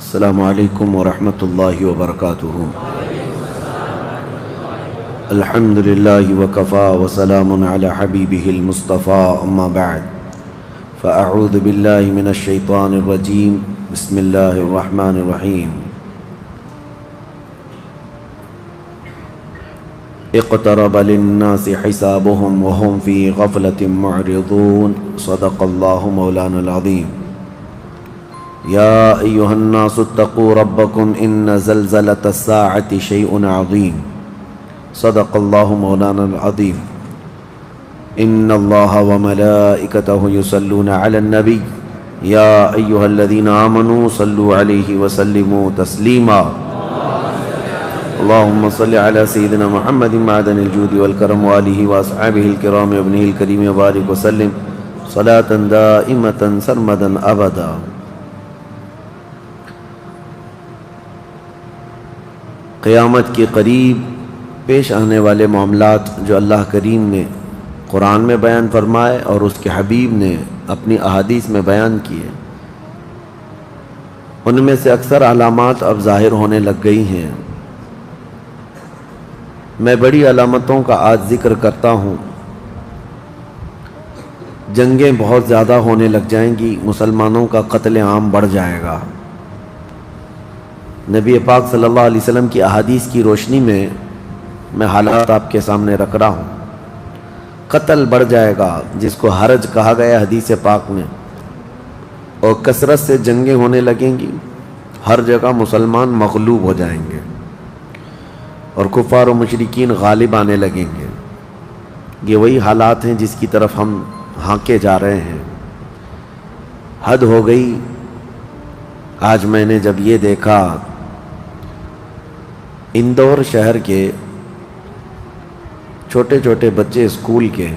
السلام علیکم ورحمۃ اللہ وبرکاتہ۔ الحمد للہ وکفا وسلام علی حبیبہ المصطفیٰ، اما بعد فاعوذ باللہ من الشیطان الرجیم، بسم اللہ الرحمن الرحیم۔ اقترب للناس حسابهم وهم فی غفلة معرضون، صدق اللہ مولانا العظیم۔ یا ایہا الناس اتقوا ربکم ان زلزلة الساعة شیء عظیم، صدق اللہ مولانا العظیم۔ ان اللہ وملائکتہ یصلون علی النبی یا ایہا الذین آمنوا صلوا علیہ وسلموا تسلیما۔ اللہم صل علی سیدنا محمد معدن الجود والکرم وآلہ واصحابہ الکرام وابنہ الکریم وبارک وسلم صلاة دائمة سرمدا ابدا۔ قیامت کے قریب پیش آنے والے معاملات جو اللہ کریم نے قرآن میں بیان فرمائے اور اس کے حبیب نے اپنی احادیث میں بیان کیے، ان میں سے اکثر علامات اب ظاہر ہونے لگ گئی ہیں۔ میں بڑی علامتوں کا آج ذکر کرتا ہوں۔ جنگیں بہت زیادہ ہونے لگ جائیں گی، مسلمانوں کا قتل عام بڑھ جائے گا۔ نبی پاک صلی اللہ علیہ وسلم کی احادیث کی روشنی میں حالات آپ کے سامنے رکھ رہا ہوں۔ قتل بڑھ جائے گا، جس کو حرج کہا گیا حدیث پاک میں، اور کثرت سے جنگیں ہونے لگیں گی، ہر جگہ مسلمان مغلوب ہو جائیں گے اور کفار و مشرکین غالب آنے لگیں گے۔ یہ وہی حالات ہیں جس کی طرف ہم ہانکے جا رہے ہیں۔ حد ہو گئی۔ آج میں نے جب یہ دیکھا، اندور شہر کے چھوٹے چھوٹے بچے اسکول کے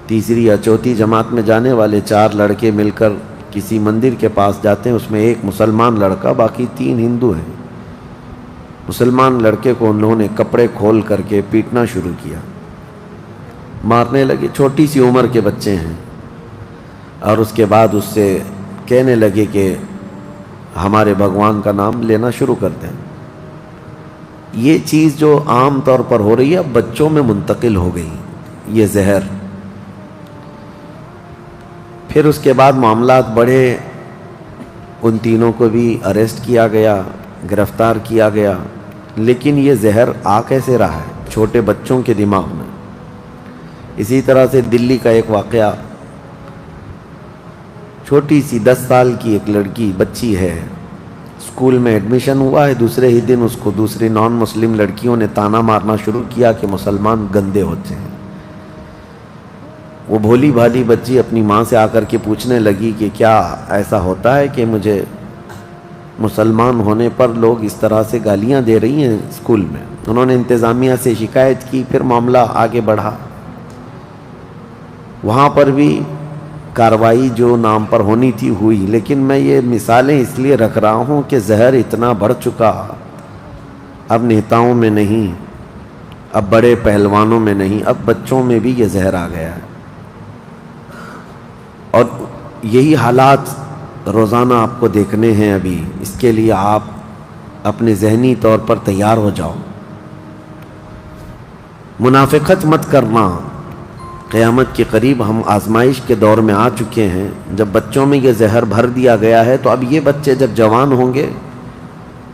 تیسری یا چوتھی جماعت میں جانے والے 4 لڑکے مل کر کسی مندر کے پاس جاتے ہیں، اس میں ایک مسلمان لڑکا، باقی 3 ہندو ہیں۔ مسلمان لڑکے کو انہوں نے کپڑے کھول کر کے پیٹنا شروع کیا، مارنے لگے۔ چھوٹی سی عمر کے بچے ہیں، اور اس کے بعد اس سے کہنے لگے کہ ہمارے بھگوان کا نام لینا شروع کر دیں۔ یہ چیز جو عام طور پر ہو رہی ہے اب بچوں میں منتقل ہو گئی، یہ زہر۔ پھر اس کے بعد معاملات بڑھے، ان تینوں کو بھی اریسٹ کیا گیا، گرفتار کیا گیا، لیکن یہ زہر آ کیسے رہا ہے؟ چھوٹے بچوں کے دماغ میں۔ اسی طرح سے دلی کا ایک واقعہ، چھوٹی سی 10 سال کی ایک لڑکی، بچی ہے، اسکول میں ایڈمیشن ہوا ہے، دوسرے ہی دن اس کو دوسری نان مسلم لڑکیوں نے تانا مارنا شروع کیا کہ مسلمان گندے ہوتے ہیں۔ وہ بھولی بھالی بچی اپنی ماں سے آ کر کے پوچھنے لگی کہ کیا ایسا ہوتا ہے کہ مجھے مسلمان ہونے پر لوگ اس طرح سے گالیاں دے رہی ہیں اسکول میں؟ انہوں نے انتظامیہ سے شکایت کی، پھر معاملہ آگے بڑھا۔ وہاں پر بھی کارروائی جو نام پر ہونی تھی ہوئی، لیکن میں یہ مثالیں اس لیے رکھ رہا ہوں کہ زہر اتنا بڑھ چکا، اب نیتاؤں میں نہیں، اب بڑے پہلوانوں میں نہیں، اب بچوں میں بھی یہ زہر آ گیا ہے۔ اور یہی حالات روزانہ آپ کو دیکھنے ہیں۔ ابھی اس کے لیے آپ اپنے ذہنی طور پر تیار ہو جاؤ۔ منافقت مت کرنا۔ قیامت کے قریب ہم آزمائش کے دور میں آ چکے ہیں۔ جب بچوں میں یہ زہر بھر دیا گیا ہے تو اب یہ بچے جب جوان ہوں گے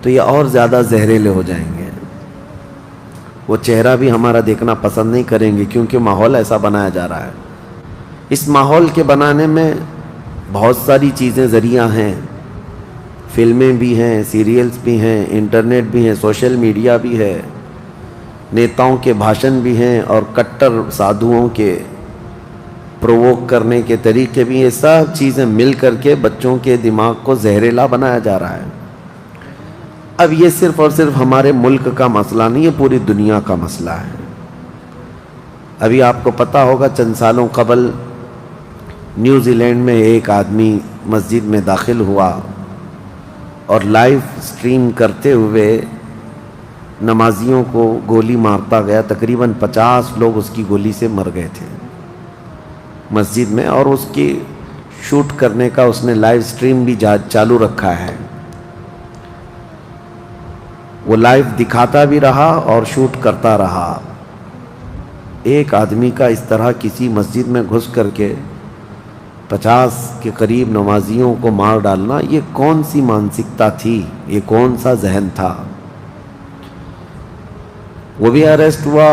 تو یہ اور زیادہ زہریلے ہو جائیں گے۔ وہ چہرہ بھی ہمارا دیکھنا پسند نہیں کریں گے، کیونکہ ماحول ایسا بنایا جا رہا ہے۔ اس ماحول کے بنانے میں بہت ساری چیزیں ذریعہ ہیں، فلمیں بھی ہیں، سیریلز بھی ہیں، انٹرنیٹ بھی ہیں، سوشل میڈیا بھی ہے، نیتاؤں کے بھاشن بھی ہیں، اور کٹر سادھوؤں کے پرووک کرنے کے طریقے بھی، یہ سب چیزیں مل کر کے بچوں کے دماغ کو زہریلا بنایا جا رہا ہے۔ اب یہ صرف اور صرف ہمارے ملک کا مسئلہ نہیں، یہ پوری دنیا کا مسئلہ ہے۔ ابھی آپ کو پتہ ہوگا چند سالوں قبل نیوزی لینڈ میں ایک آدمی مسجد میں داخل ہوا اور لائیو سٹریم کرتے ہوئے نمازیوں کو گولی مارتا گیا۔ تقریباً 50 لوگ اس کی گولی سے مر گئے تھے مسجد میں، اور اس کی شوٹ کرنے کا اس نے لائیو سٹریم بھی چالو رکھا ہے. وہ لائیو دکھاتا بھی رہا اور شوٹ کرتا رہا. ایک آدمی کا اس طرح کسی مسجد میں گھس کر کے 50 کے قریب نمازیوں کو مار ڈالنا، یہ کون سی مانسکتا تھی؟ یہ کون سا ذہن تھا؟ وہ بھی اریسٹ ہوا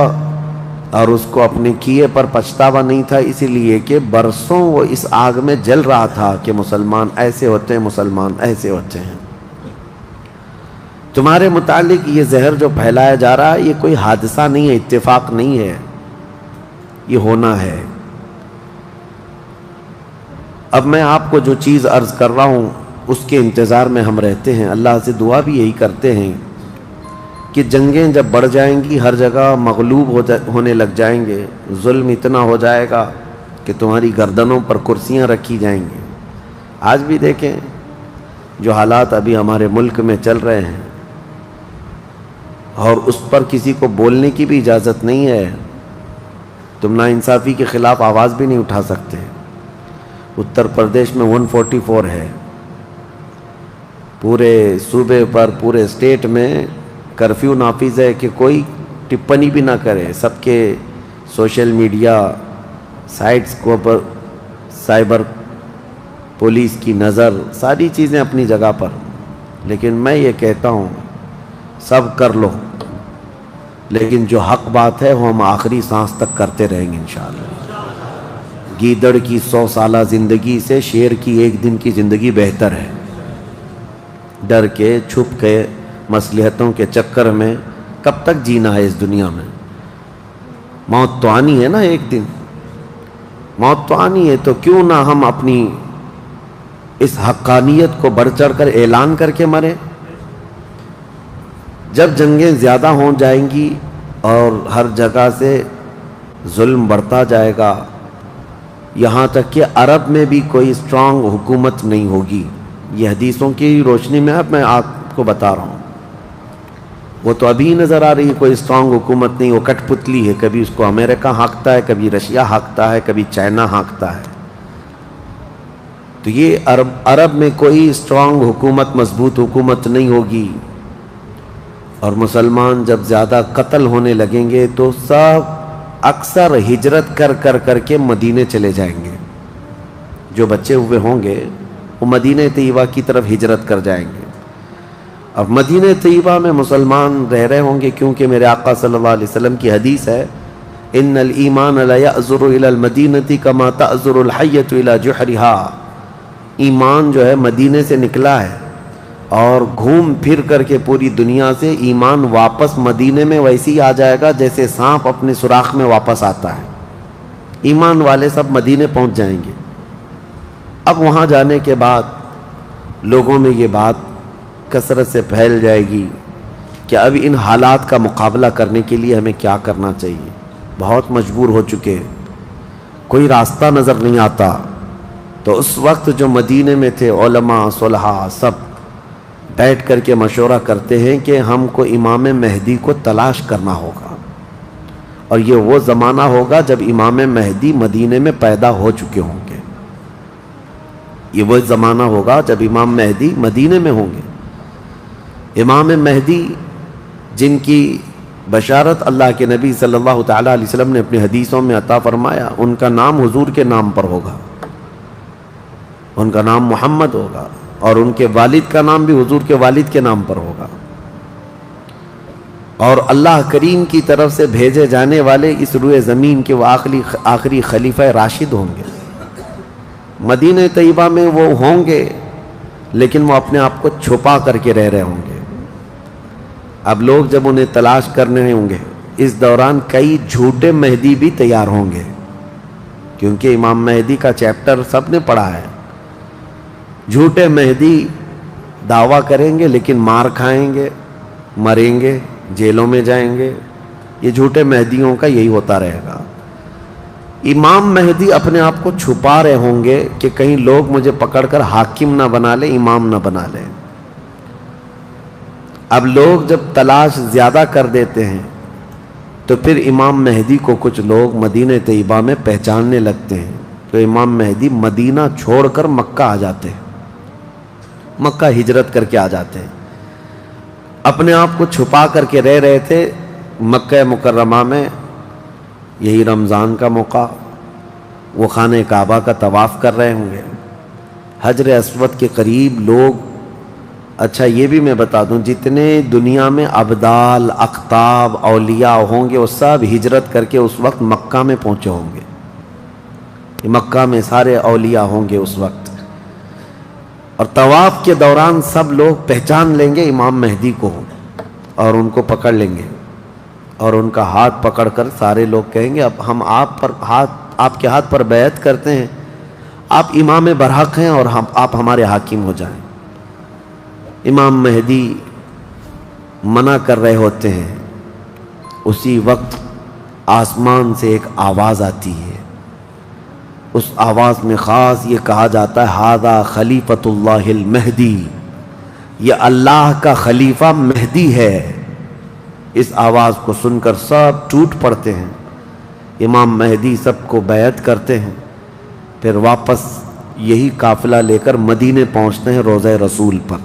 اور اس کو اپنے کیے پر پچھتاوا نہیں تھا، اسی لیے کہ برسوں وہ اس آگ میں جل رہا تھا کہ مسلمان ایسے ہوتے ہیں، مسلمان ایسے ہوتے ہیں. تمہارے متعلق یہ زہر جو پھیلایا جا رہا ہے یہ کوئی حادثہ نہیں ہے، اتفاق نہیں ہے، یہ ہونا ہے. اب میں آپ کو جو چیز عرض کر رہا ہوں اس کے انتظار میں ہم رہتے ہیں. اللہ سے دعا بھی یہی کرتے ہیں کہ جنگیں جب بڑھ جائیں گی، ہر جگہ مغلوب ہونے لگ جائیں گے، ظلم اتنا ہو جائے گا کہ تمہاری گردنوں پر کرسیاں رکھی جائیں گی. آج بھی دیکھیں جو حالات ابھی ہمارے ملک میں چل رہے ہیں، اور اس پر کسی کو بولنے کی بھی اجازت نہیں ہے. تم ناانصافی کے خلاف آواز بھی نہیں اٹھا سکتے. اتر پردیش میں 144 ہے، پورے صوبے پر، پورے اسٹیٹ میں کرفیو نافذ ہے کہ کوئی ٹپنی بھی نہ کرے. سب کے سوشل میڈیا سائٹس کو پر سائبر پولیس کی نظر، ساری چیزیں اپنی جگہ پر. لیکن میں یہ کہتا ہوں سب کر لو، لیکن جو حق بات ہے وہ ہم آخری سانس تک کرتے رہیں گے انشاءاللہ. گیدڑ کی 100 سالہ زندگی سے شیر کی ایک دن کی زندگی بہتر ہے. ڈر کے، چھپ کے، مصلحتوں کے چکر میں کب تک جینا ہے اس دنیا میں؟ موت تو آنی ہے نا ایک دن، موت تو آنی ہے. تو کیوں نہ ہم اپنی اس حقانیت کو بڑھ چڑھ کر اعلان کر کے مریں؟ جب جنگیں زیادہ ہو جائیں گی اور ہر جگہ سے ظلم بڑھتا جائے گا، یہاں تک کہ عرب میں بھی کوئی اسٹرانگ حکومت نہیں ہوگی. یہ حدیثوں کی روشنی میں اب میں آپ کو بتا رہا ہوں. وہ تو ابھی نظر آ رہی ہے کوئی اسٹرانگ حکومت نہیں، وہ کٹ پتلی ہے. کبھی اس کو امریکہ ہانکتا ہے، کبھی رشیا ہانکتا ہے، کبھی چائنا ہانکتا ہے. تو یہ عرب میں کوئی اسٹرانگ حکومت، مضبوط حکومت نہیں ہوگی. اور مسلمان جب زیادہ قتل ہونے لگیں گے تو سب اکثر ہجرت کر کے مدینے چلے جائیں گے. جو بچے ہوئے ہوں گے وہ مدینہ طیبہ کی طرف ہجرت کر جائیں گے. اب مدینہ طیبہ میں مسلمان رہ رہے ہوں گے، کیونکہ میرے آقا صلی اللہ علیہ وسلم کی حدیث ہے، ان الایمان لا یأذر الی المدینہ کما تأذر الحیۃ الی جحرہا. ایمان جو ہے مدینے سے نکلا ہے اور گھوم پھر کر کے پوری دنیا سے ایمان واپس مدینے میں ویسے ہی آ جائے گا جیسے سانپ اپنے سوراخ میں واپس آتا ہے. ایمان والے سب مدینے پہنچ جائیں گے. اب وہاں جانے کے بعد لوگوں میں یہ بات کثرت سے پھیل جائے گی کہ اب ان حالات کا مقابلہ کرنے کے لیے ہمیں کیا کرنا چاہیے. بہت مجبور ہو چکے، کوئی راستہ نظر نہیں آتا. تو اس وقت جو مدینے میں تھے علماء، صلحاء، سب بیٹھ کر کے مشورہ کرتے ہیں کہ ہم کو امام مہدی کو تلاش کرنا ہوگا. اور یہ وہ زمانہ ہوگا جب امام مہدی مدینے میں پیدا ہو چکے ہوں گے. یہ وہ زمانہ ہوگا جب امام مہدی مدینے میں ہوں گے. امام مہدی جن کی بشارت اللہ کے نبی صلی اللہ تعالیٰ علیہ وسلم نے اپنی حدیثوں میں عطا فرمایا، ان کا نام حضور کے نام پر ہوگا، ان کا نام محمد ہوگا، اور ان کے والد کا نام بھی حضور کے والد کے نام پر ہوگا. اور اللہ کریم کی طرف سے بھیجے جانے والے اس روئے زمین کے وہ آخری خلیفہ راشد ہوں گے. مدینہ طیبہ میں وہ ہوں گے لیکن وہ اپنے آپ کو چھپا کر کے رہ رہے ہوں گے. اب لوگ جب انہیں تلاش کرنے ہوں گے، اس دوران کئی جھوٹے مہدی بھی تیار ہوں گے، کیونکہ امام مہدی کا چیپٹر سب نے پڑھا ہے. جھوٹے مہدی دعویٰ کریں گے لیکن مار کھائیں گے، مریں گے، جیلوں میں جائیں گے. یہ جھوٹے مہدیوں کا یہی ہوتا رہے گا. امام مہدی اپنے آپ کو چھپا رہے ہوں گے کہ کہیں لوگ مجھے پکڑ کر حاکم نہ بنا لیں، امام نہ بنا لیں. اب لوگ جب تلاش زیادہ کر دیتے ہیں تو پھر امام مہدی کو کچھ لوگ مدینہ طیبہ میں پہچاننے لگتے ہیں. تو امام مہدی مدینہ چھوڑ کر مکہ آ جاتے ہیں، مکہ ہجرت کر کے آ جاتے ہیں۔ اپنے آپ کو چھپا کر کے رہ رہے تھے مکہ مکرمہ میں، یہی رمضان کا موقع، وہ خانہ کعبہ کا طواف کر رہے ہوں گے، حجر اسود کے قریب لوگ۔ اچھا یہ بھی میں بتا دوں، جتنے دنیا میں ابدال، اقطاب، اولیاء ہوں گے وہ سب ہجرت کر کے اس وقت مکہ میں پہنچے ہوں گے۔ مکہ میں سارے اولیاء ہوں گے اس وقت، اور طواف کے دوران سب لوگ پہچان لیں گے امام مہدی کو اور ان کو پکڑ لیں گے، اور ان کا ہاتھ پکڑ کر سارے لوگ کہیں گے اب ہم آپ کے ہاتھ پر بیعت کرتے ہیں، آپ امام برحق ہیں اور آپ ہمارے حاکم ہو جائیں۔ امام مہدی منع کر رہے ہوتے ہیں، اسی وقت آسمان سے ایک آواز آتی ہے، اس آواز میں خاص یہ کہا جاتا ہے ھذا خلیفۃ اللہ المہدی، یہ اللہ کا خلیفہ مہدی ہے۔ اس آواز کو سن کر سب ٹوٹ پڑتے ہیں، امام مہدی سب کو بیعت کرتے ہیں، پھر واپس یہی قافلہ لے کر مدینے پہنچتے ہیں روضہ رسول پر۔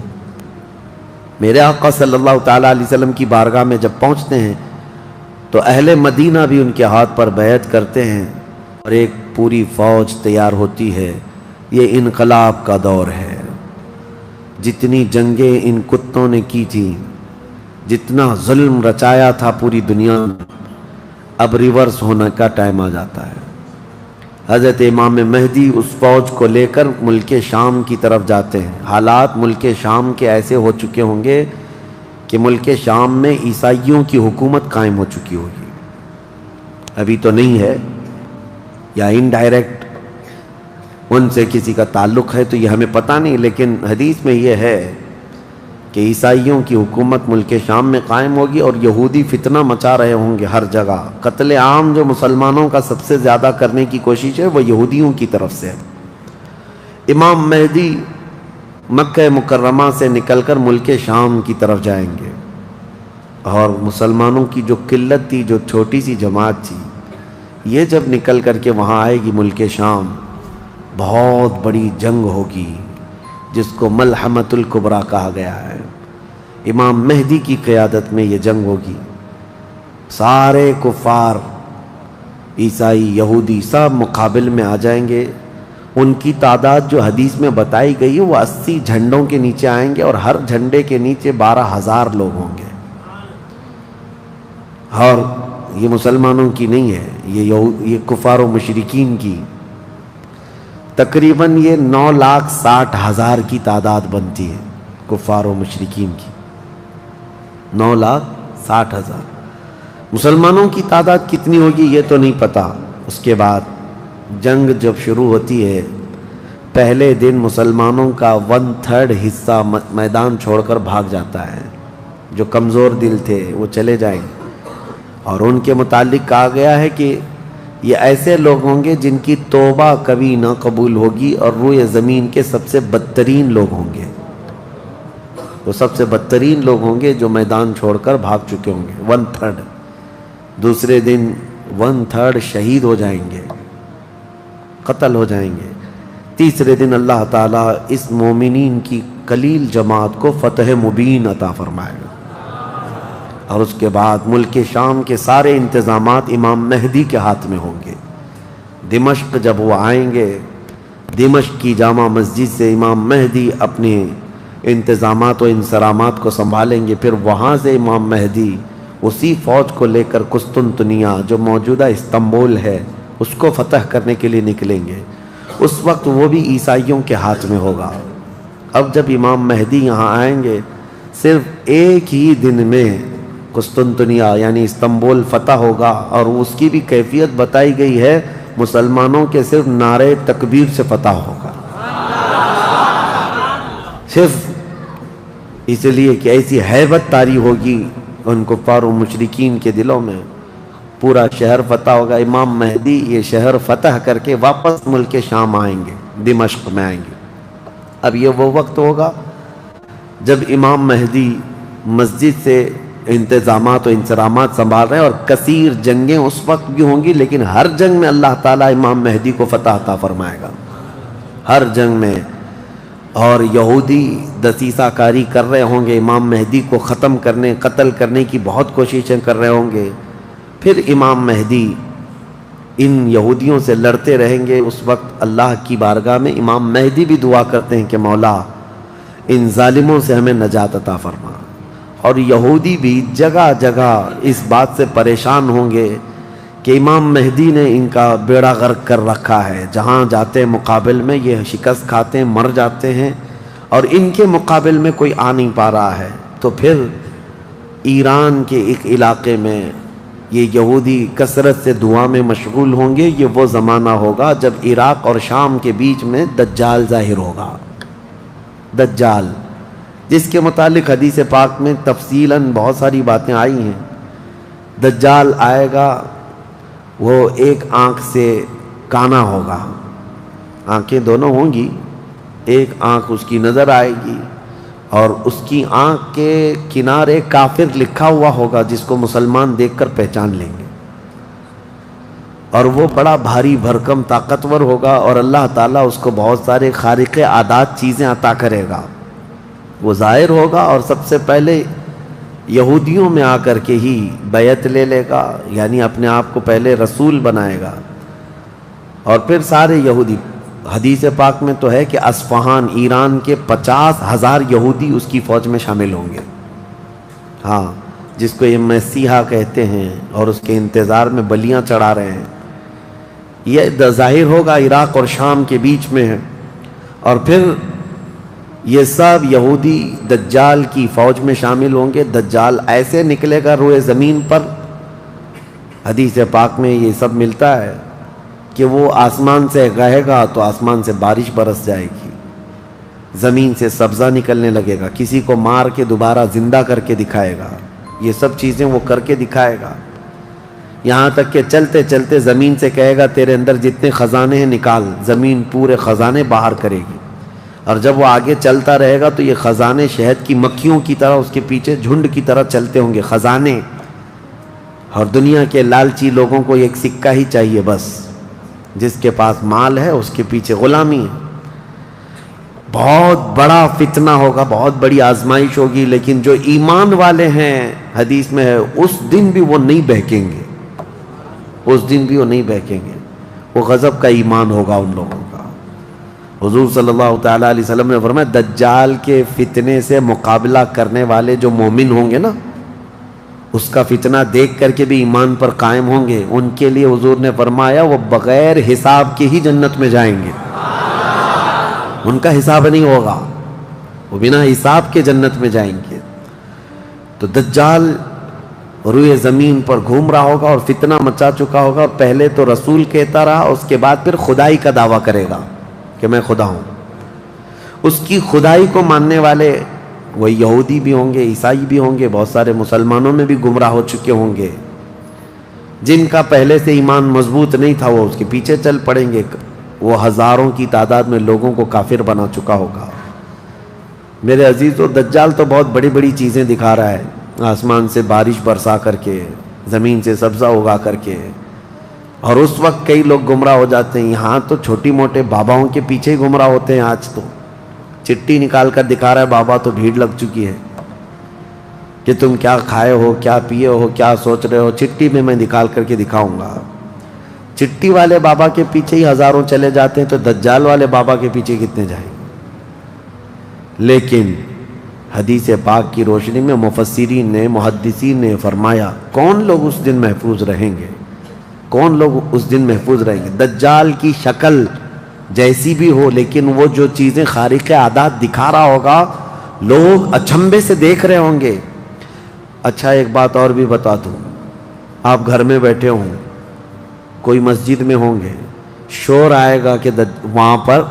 میرے آقا صلی اللہ تعالیٰ علیہ وسلم کی بارگاہ میں جب پہنچتے ہیں تو اہل مدینہ بھی ان کے ہاتھ پر بیعت کرتے ہیں، اور ایک پوری فوج تیار ہوتی ہے۔ یہ انقلاب کا دور ہے، جتنی جنگیں ان کتوں نے کی تھیں، جتنا ظلم رچایا تھا پوری دنیا میں، اب ریورس ہونے کا ٹائم آ جاتا ہے۔ حضرت امام مہدی اس فوج کو لے کر ملک شام کی طرف جاتے ہیں۔ حالات ملک شام کے ایسے ہو چکے ہوں گے کہ ملک شام میں عیسائیوں کی حکومت قائم ہو چکی ہوگی، ابھی تو نہیں ہے، یا انڈائریکٹ ان سے کسی کا تعلق ہے تو یہ ہمیں پتہ نہیں، لیکن حدیث میں یہ ہے کہ عیسائیوں کی حکومت ملک شام میں قائم ہوگی، اور یہودی فتنہ مچا رہے ہوں گے ہر جگہ۔ قتل عام جو مسلمانوں کا سب سے زیادہ کرنے کی کوشش ہے وہ یہودیوں کی طرف سے ہے۔ امام مہدی مکہ مکرمہ سے نکل کر ملک شام کی طرف جائیں گے، اور مسلمانوں کی جو قلت تھی، جو چھوٹی سی جماعت تھی، یہ جب نکل کر کے وہاں آئے گی ملک شام، بہت بڑی جنگ ہوگی جس کو ملحمۃ الکبریٰ کہا گیا ہے۔ امام مہدی کی قیادت میں یہ جنگ ہوگی، سارے کفار، عیسائی، یہودی سب مقابل میں آ جائیں گے۔ ان کی تعداد جو حدیث میں بتائی گئی ہے وہ 80 جھنڈوں کے نیچے آئیں گے، اور ہر جھنڈے کے نیچے 12,000 لوگ ہوں گے۔ اور یہ مسلمانوں کی نہیں ہے، یہ کفار و مشرکین کی، تقریباً یہ 9,60,000 کی تعداد بنتی ہے کفار و مشرکین کی، 9,60,000۔ مسلمانوں کی تعداد کتنی ہوگی یہ تو نہیں پتا۔ اس کے بعد جنگ جب شروع ہوتی ہے، پہلے دن مسلمانوں کا 1/3 حصہ میدان چھوڑ کر بھاگ جاتا ہے، جو کمزور دل تھے وہ چلے جائیں گے، اور ان کے متعلق کہا گیا ہے کہ یہ ایسے لوگ ہوں گے جن کی توبہ کبھی نہ قبول ہوگی، اور روئے زمین کے سب سے بدترین لوگ ہوں گے، وہ سب سے بدترین لوگ ہوں گے جو میدان چھوڑ کر بھاگ چکے ہوں گے۔ 1/3 دوسرے دن 1/3 شہید ہو جائیں گے، قتل ہو جائیں گے۔ تیسرے دن اللہ تعالیٰ اس مومنین کی قلیل جماعت کو فتح مبین عطا فرمائے گا، اور اس کے بعد ملک شام کے سارے انتظامات امام مہدی کے ہاتھ میں ہوں گے۔ دمشق جب وہ آئیں گے، دمشق کی جامع مسجد سے امام مہدی اپنے انتظامات و انصرامات کو سنبھالیں گے، پھر وہاں سے امام مہدی اسی فوج کو لے کر قسطنطنیہ جو موجودہ استنبول ہے اس کو فتح کرنے کے لیے نکلیں گے۔ اس وقت وہ بھی عیسائیوں کے ہاتھ میں ہوگا۔ اب جب امام مہدی یہاں آئیں گے، صرف ایک ہی دن میں قسطنطنیہ یعنی استنبول فتح ہوگا، اور اس کی بھی کیفیت بتائی گئی ہے، مسلمانوں کے صرف نعرے تکبیر سے فتح ہوگا، صرف اس لیے کہ ایسی ہیبت طاری ہوگی ان کفار و مشرکین کے دلوں میں، پورا شہر فتح ہوگا۔ امام مہدی یہ شہر فتح کر کے واپس ملک شام آئیں گے، دمشق میں آئیں گے۔ اب یہ وہ وقت ہوگا جب امام مہدی مسجد سے انتظامات و انصرامات سنبھال رہے ہیں، اور کثیر جنگیں اس وقت بھی ہوں گی، لیکن ہر جنگ میں اللہ تعالیٰ امام مہدی کو فتح عطا فرمائے گا، ہر جنگ میں۔ اور یہودی دسیسہ کاری کر رہے ہوں گے، امام مہدی کو ختم کرنے، قتل کرنے کی بہت کوششیں کر رہے ہوں گے، پھر امام مہدی ان یہودیوں سے لڑتے رہیں گے۔ اس وقت اللہ کی بارگاہ میں امام مہدی بھی دعا کرتے ہیں کہ مولا ان ظالموں سے ہمیں نجات عطا فرما۔ اور یہودی بھی جگہ جگہ اس بات سے پریشان ہوں گے کہ امام مہدی نے ان کا بیڑا غرق کر رکھا ہے، جہاں جاتے ہیں مقابل میں یہ شکست کھاتے ہیں، مر جاتے ہیں، اور ان کے مقابل میں کوئی آ نہیں پا رہا ہے۔ تو پھر ایران کے ایک علاقے میں یہ یہودی کثرت سے دعا میں مشغول ہوں گے۔ یہ وہ زمانہ ہوگا جب عراق اور شام کے بیچ میں دجال ظاہر ہوگا، دجال، جس کے متعلق حدیث پاک میں تفصیلاً بہت ساری باتیں آئی ہیں۔ دجال آئے گا، وہ ایک آنکھ سے کانا ہوگا، آنکھیں دونوں ہوں گی، ایک آنکھ اس کی نظر آئے گی، اور اس کی آنکھ کے کنارے کافر لکھا ہوا ہوگا جس کو مسلمان دیکھ کر پہچان لیں گے، اور وہ بڑا بھاری بھرکم طاقتور ہوگا، اور اللہ تعالیٰ اس کو بہت سارے خارق عادات چیزیں عطا کرے گا۔ وہ ظاہر ہوگا اور سب سے پہلے یہودیوں میں آ کر کے ہی بیعت لے لے گا، یعنی اپنے آپ کو پہلے رسول بنائے گا، اور پھر سارے یہودی، حدیث پاک میں تو ہے کہ اصفہان، ایران کے 50,000 یہودی اس کی فوج میں شامل ہوں گے، ہاں، جس کو یہ مسیحا کہتے ہیں، اور اس کے انتظار میں بلیاں چڑھا رہے ہیں۔ یہ ظاہر ہوگا عراق اور شام کے بیچ میں ہے، اور پھر یہ سب یہودی دجال کی فوج میں شامل ہوں گے۔ دجال ایسے نکلے گا روئے زمین پر، حدیث پاک میں یہ سب ملتا ہے کہ وہ آسمان سے گاہے گا تو آسمان سے بارش برس جائے گی، زمین سے سبزہ نکلنے لگے گا، کسی کو مار کے دوبارہ زندہ کر کے دکھائے گا، یہ سب چیزیں وہ کر کے دکھائے گا، یہاں تک کہ چلتے چلتے زمین سے کہے گا تیرے اندر جتنے خزانے ہیں نکال، زمین پورے خزانے باہر کرے گی، اور جب وہ آگے چلتا رہے گا تو یہ خزانے شہد کی مکھیوں کی طرح اس کے پیچھے جھنڈ کی طرح چلتے ہوں گے خزانے، اور دنیا کے لالچی لوگوں کو ایک سکہ ہی چاہیے بس، جس کے پاس مال ہے اس کے پیچھے غلامی ہے۔ بہت بڑا فتنہ ہوگا، بہت بڑی آزمائش ہوگی، لیکن جو ایمان والے ہیں، حدیث میں ہے، اس دن بھی وہ نہیں بہکیں گے، اس دن بھی وہ نہیں بہکیں گے، وہ غضب کا ایمان ہوگا ان لوگوں کا۔ حضور صلی اللہ تعالیٰ علیہ وسلم نے فرمایا دجال کے فتنے سے مقابلہ کرنے والے جو مومن ہوں گے نا، اس کا فتنہ دیکھ کر کے بھی ایمان پر قائم ہوں گے، ان کے لیے حضور نے فرمایا وہ بغیر حساب کے ہی جنت میں جائیں گے، ان کا حساب نہیں ہوگا، وہ بنا حساب کے جنت میں جائیں گے۔ تو دجال روئے زمین پر گھوم رہا ہوگا اور فتنہ مچا چکا ہوگا، پہلے تو رسول کہتا رہا، اس کے بعد پھر خدائی کا دعویٰ کرے گا کہ میں خدا ہوں۔ اس کی خدائی کو ماننے والے وہ یہودی بھی ہوں گے، عیسائی بھی ہوں گے، بہت سارے مسلمانوں میں بھی گمراہ ہو چکے ہوں گے، جن کا پہلے سے ایمان مضبوط نہیں تھا وہ اس کے پیچھے چل پڑیں گے، وہ ہزاروں کی تعداد میں لوگوں کو کافر بنا چکا ہوگا۔ میرے عزیزو، دجال تو بہت بڑی بڑی چیزیں دکھا رہا ہے، آسمان سے بارش برسا کر کے، زمین سے سبزہ اگا کر کے، اور اس وقت کئی لوگ گمراہ ہو جاتے ہیں۔ یہاں تو چھوٹی موٹے باباؤں کے پیچھے ہی گمراہ ہوتے ہیں، آج تو چٹی نکال کر دکھا رہا ہے بابا، تو بھیڑ لگ چکی ہے کہ تم کیا کھائے ہو، کیا پیے ہو، کیا سوچ رہے ہو، چٹی میں نکال کر کے دکھاؤں گا۔ چٹی والے بابا کے پیچھے ہی ہزاروں چلے جاتے ہیں، تو دجال والے بابا کے پیچھے کتنے جائیں گے؟ لیکن حدیث پاک کی روشنی میں مفسرین نے، محدثین نے فرمایا کون لوگ اس دن محفوظ رہیں گے، کون لوگ اس دن محفوظ رہیں گے؟ دجال کی شکل جیسی بھی ہو، لیکن وہ جو چیزیں خارق عادات دکھا رہا ہوگا، لوگ اچنبے سے دیکھ رہے ہوں گے۔ اچھا ایک بات اور بھی بتا دوں، آپ گھر میں بیٹھے ہوں، کوئی مسجد میں ہوں گے، شور آئے گا کہ وہاں پر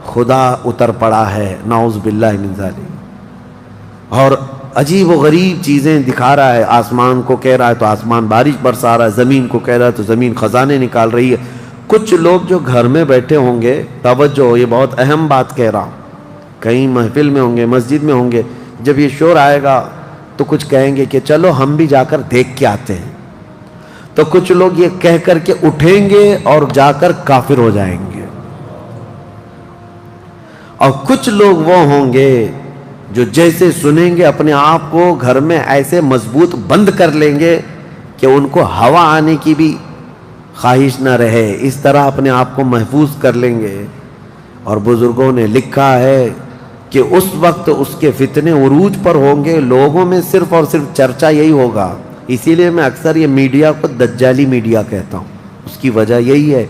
خدا اتر پڑا ہے، نعوذ باللہ من ذالک، اور عجیب و غریب چیزیں دکھا رہا ہے، آسمان کو کہہ رہا ہے تو آسمان بارش برسا رہا ہے، زمین کو کہہ رہا ہے تو زمین خزانے نکال رہی ہے۔ کچھ لوگ جو گھر میں بیٹھے ہوں گے، توجہ، یہ بہت اہم بات کہہ رہا ہوں، کہیں محفل میں ہوں گے، مسجد میں ہوں گے، جب یہ شور آئے گا تو کچھ کہیں گے کہ چلو ہم بھی جا کر دیکھ کے آتے ہیں، تو کچھ لوگ یہ کہہ کر کے اٹھیں گے اور جا کر کافر ہو جائیں گے، اور کچھ لوگ وہ ہوں گے جو جیسے سنیں گے اپنے آپ کو گھر میں ایسے مضبوط بند کر لیں گے کہ ان کو ہوا آنے کی بھی خواہش نہ رہے، اس طرح اپنے آپ کو محفوظ کر لیں گے۔ اور بزرگوں نے لکھا ہے کہ اس وقت اس کے فتنے عروج پر ہوں گے، لوگوں میں صرف اور صرف چرچا یہی ہوگا۔ اسی لیے میں اکثر یہ میڈیا کو دجالی میڈیا کہتا ہوں، اس کی وجہ یہی ہے